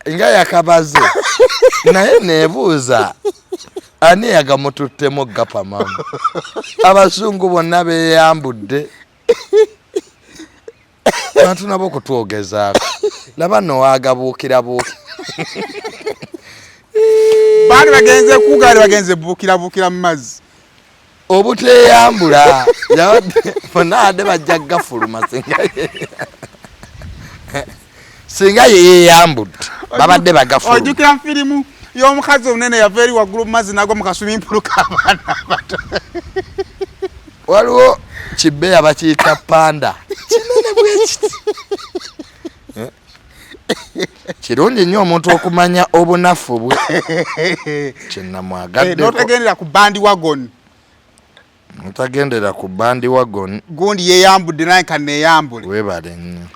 nga yakabaze naye nebuuza ani yagamututtemu gapamamu abazungu bonna beeyambudde bantu nabo kutwogezaako laba no wagabuukira baali bagenze kugaali bagenze buukira mu mazzi obuteeyambula fonna ade bajja gafuluma singa yeeyambudde babadde bagafuluma ojjukira firimu y'omukazi omunene yava eri waggulu mu mazzi nagwa mu kasumimpulu k'abaana abato waliwo kibeya bakiyita panda kinene bwekiti kirungi nnyo omuntu okumanya obunafu bwe kyenamwagaddeko n'otagendera ku bandi wagon ntagendera ku bandi wagon gundi yeeyambudde naye kaneeyambule webale nnyo